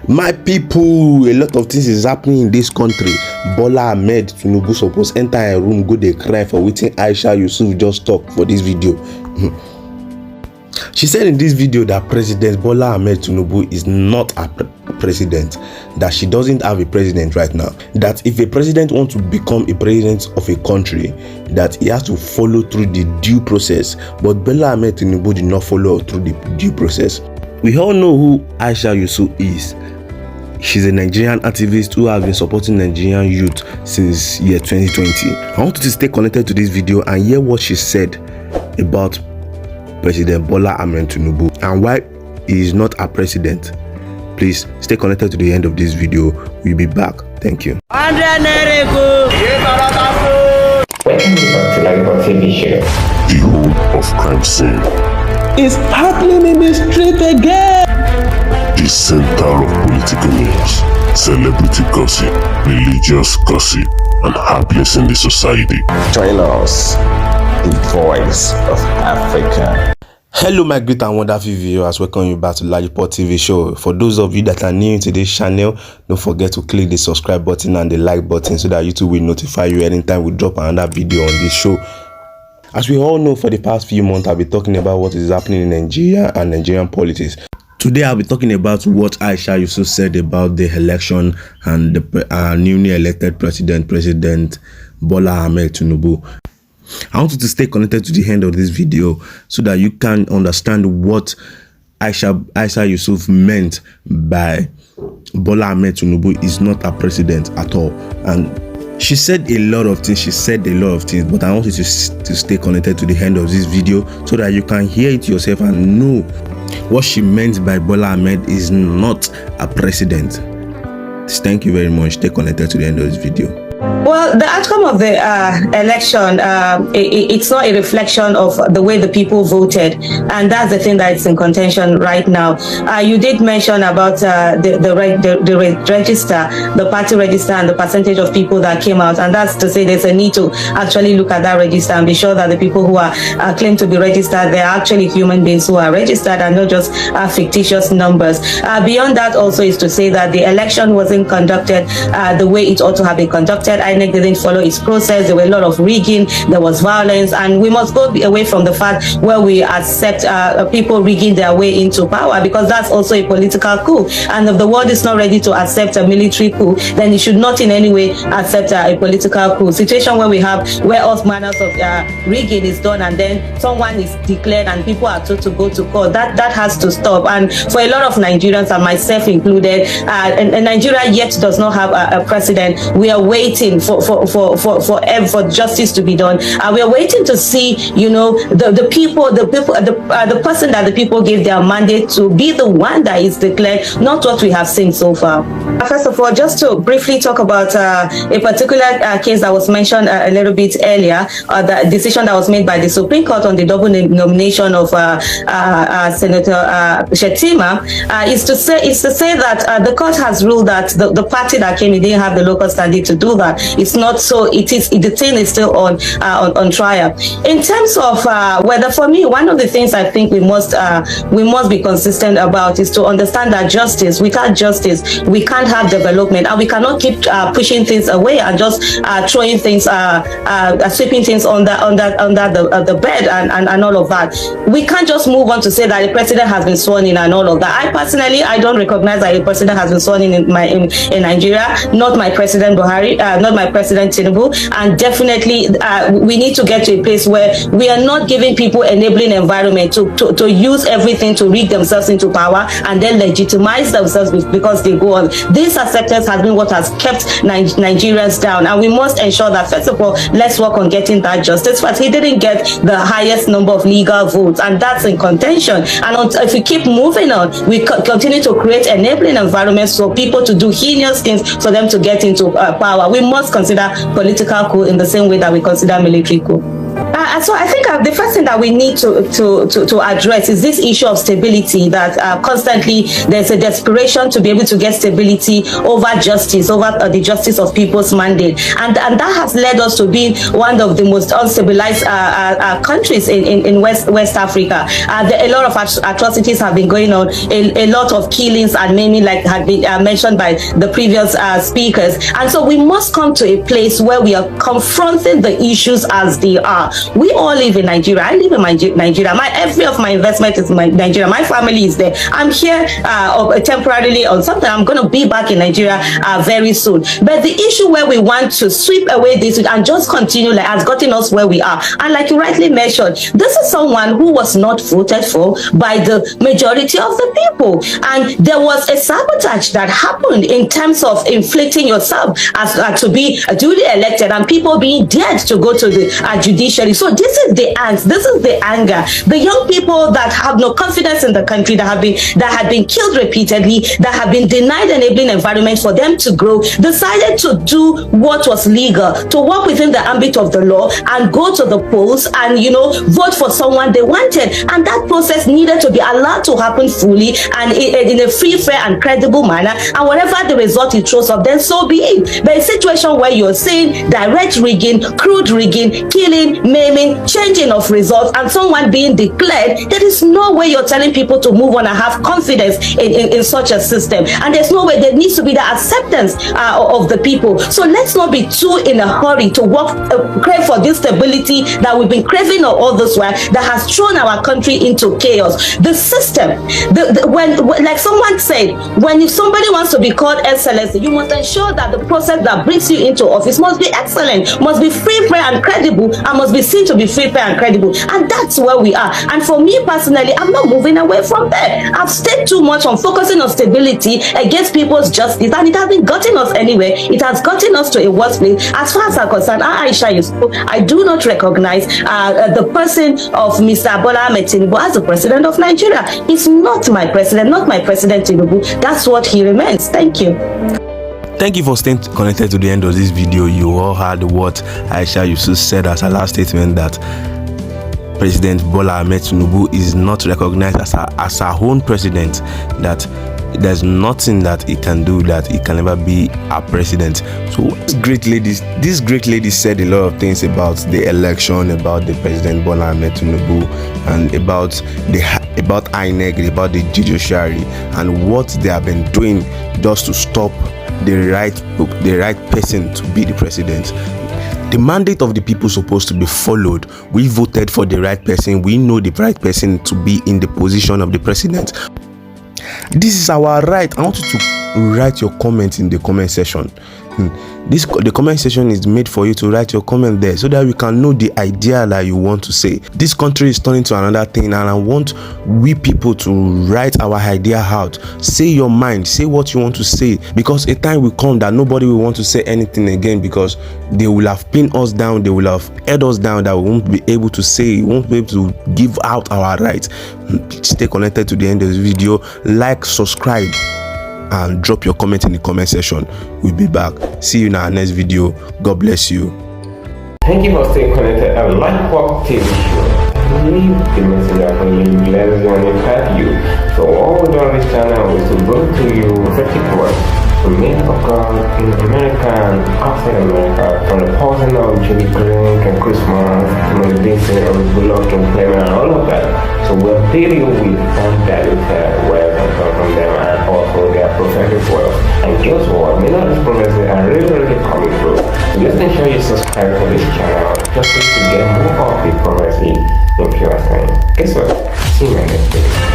My people, a lot of things is happening in this country. Bola Ahmed Tinubu suppose enter a room, go dey cry for wetin Aisha Yusuf just talk for this video. She said in this video that President Bola Ahmed Tinubu is not a president, that she doesn't have a president right now, that if a president wants to become a president of a country, that he has to follow through the due process. But Bola Ahmed Tinubu did not follow through the due process. We all know who Aisha Yusuf is. She's a Nigerian activist who has been supporting Nigerian youth since year 2020. I want you to stay connected to this video and hear what she said about President Bola Ahmed Tinubu and why he is not a president. Please stay connected to the end of this video. We'll be back. Thank you. Welcome to Live TV show. The home of crime scene. It's happening in the street again. The center of political news, celebrity gossip, religious gossip, and happiness in the society. Join us, the voice of Africa. Hello my great and wonderful viewers, welcome you back to Lajipot TV show. For those of you that are new to this channel, don't forget to click the subscribe button and the like button so that YouTube will notify you anytime we drop another video on this show. As we all know, for the past few months I've been talking about what is happening in Nigeria and Nigerian politics. Today I'll be talking about what Aisha Yusuf said about the election and the newly elected President Bola Ahmed Tinubu. I want you to stay connected to the end of this video so that you can understand what Aisha Yusuf meant by Bola Ahmed Tinubu is not a president at all. And she said a lot of things, but I want you to stay connected to the end of this video so that you can hear it yourself and know what she meant by Bola Ahmed is not a president. Thank you very much. Stay connected to the end of this video. Well, the outcome of the election, it's not a reflection of the way the people voted, and that's the thing that's in contention right now. You did mention about the register, the party register, and the percentage of people that came out, and that's to say there's a need to actually look at that register and be sure that the people who are claimed to be registered, they're actually human beings who are registered and not just fictitious numbers. Beyond that also is to say that the election wasn't conducted the way it ought to have been conducted. INEC didn't follow its process. There were a lot of rigging, there was violence, and we must go away from the fact where we accept people rigging their way into power, because that's also a political coup. And if the world is not ready to accept a military coup, then it should not in any way accept a political coup. Situation where we have where all manners of rigging is done and then someone is declared and people are told to go to court. That has to stop. And for a lot of Nigerians, and myself included, and Nigeria yet does not have a president. We are waiting for justice to be done. We are waiting to see, the person that the people gave their mandate to be the one that is declared, not what we have seen so far. First of all, just to briefly talk about a particular case that was mentioned a little bit earlier, the decision that was made by the Supreme Court on the double nomination of Senator Shettima, is to say that the court has ruled that the party that came in didn't have the local standing to do that. It's not so. The thing is still on trial. In terms of whether, for me, one of the things I think we must be consistent about is to understand that justice, without justice, we can't have development, and we cannot keep pushing things away and just throwing things, sweeping things under the bed and all of that. We can't just move on to say that the president has been sworn in and all of that. I don't recognize that a president has been sworn in Nigeria. Not my President Buhari, not my President Tinubu, and definitely we need to get to a place where we are not giving people enabling environment to use everything to rig themselves into power and then legitimize themselves because they go on. This acceptance has been what has kept Nigerians down, and we must ensure that, first of all, let's work on getting that justice. But he didn't get the highest number of legal votes, and that's in contention. And if we keep moving on, we continue to create enabling environments for people to do heinous things for them to get into power. We must consider political coup in the same way that we consider military coup. So I think the first thing that we need to address is this issue of stability, that constantly there's a desperation to be able to get stability over justice, over the justice of people's mandate. And that has led us to be one of the most unstabilized countries in West Africa. A lot of atrocities have been going on, a lot of killings and maiming, like had been mentioned by the previous speakers. And so we must come to a place where we are confronting the issues as they are. We all live in Nigeria. I live in Nigeria. Every of my investment is in Nigeria. My family is there. I'm here temporarily or something. I'm going to be back in Nigeria very soon. But the issue where we want to sweep away this and just continue has gotten us where we are. And like you rightly mentioned, this is someone who was not voted for by the majority of the people. And there was a sabotage that happened in terms of inflicting yourself as to be duly elected and people being dared to go to the judiciary. So this is the angst, this is the anger. The young people that have no confidence in the country, that have been killed repeatedly, that have been denied enabling environment for them to grow, decided to do what was legal, to work within the ambit of the law and go to the polls and vote for someone they wanted. And that process needed to be allowed to happen fully and in a free, fair and credible manner. And whatever the result it throws up, then so be it. But a situation where you're seeing direct rigging, crude rigging, killing, maiming, changing of results, and someone being declared, there is no way you're telling people to move on and have confidence in such a system. And there's no way. There needs to be the acceptance of the people. So let's not be too in a hurry to crave for this stability that we've been craving all this while, that has thrown our country into chaos. The system, when like someone said, when somebody wants to be called excellency, you must ensure that the process that brings you into office must be excellent, must be free, fair and credible, and must be seen to be free, fair and credible. And that's where we are. And for me personally, I'm not moving away from there. I've stayed too much on focusing on stability against people's justice, and it hasn't gotten us anywhere. It has gotten us to a worse place. As far as I'm concerned, aisha, I do not recognize the person of Mr. Bola tinubu as the president of Nigeria. He's not my president, not my president Tinubu. That's what he remains. Thank you. Thank you for staying connected to the end of this video. You all heard what Aisha Yusuf said as her last statement, that President Bola Tinubu is not recognized as our own president, that there's nothing that he can do, that he can never be our president. So this great lady said a lot of things about the election, about the President Bola Tinubu, and about inec, about the judiciary, and what they have been doing just to stop the right person to be the president. The mandate of the people supposed to be followed. We voted for the right person. We know the right person to be in the position of the president. This is our right. I want you to write your comments in the comment section. The comment section is made for you to write your comment there, so that we can know the idea that you want to say. This country is turning to another thing, and I want we people to write our idea out. Say your mind, say what you want to say, because a time will come that nobody will want to say anything again, because they will have pinned us down, they will have held us down, that we won't be able to say, we won't be able to give out our rights. Stay connected to the end of this video. Like, subscribe, and drop your comment in the comment section. We'll be back. See you in our next video. God bless you. Thank you for staying connected at Lightwork TV Show. I believe the message I can leave bless you and impact you. So what we do on this channel is to bring to you prophetic words from men of God in America and outside America, from the person of Julie Green and Christmas to motivation of beloved employment and all of that. So we'll update you with some valued words and come from them, and also their prophetic words. And guess what? Many of these prophecies are really coming through. So just ensure you subscribe to this channel just to get more of the prophecy in pure time. Guess what? See you in my next video.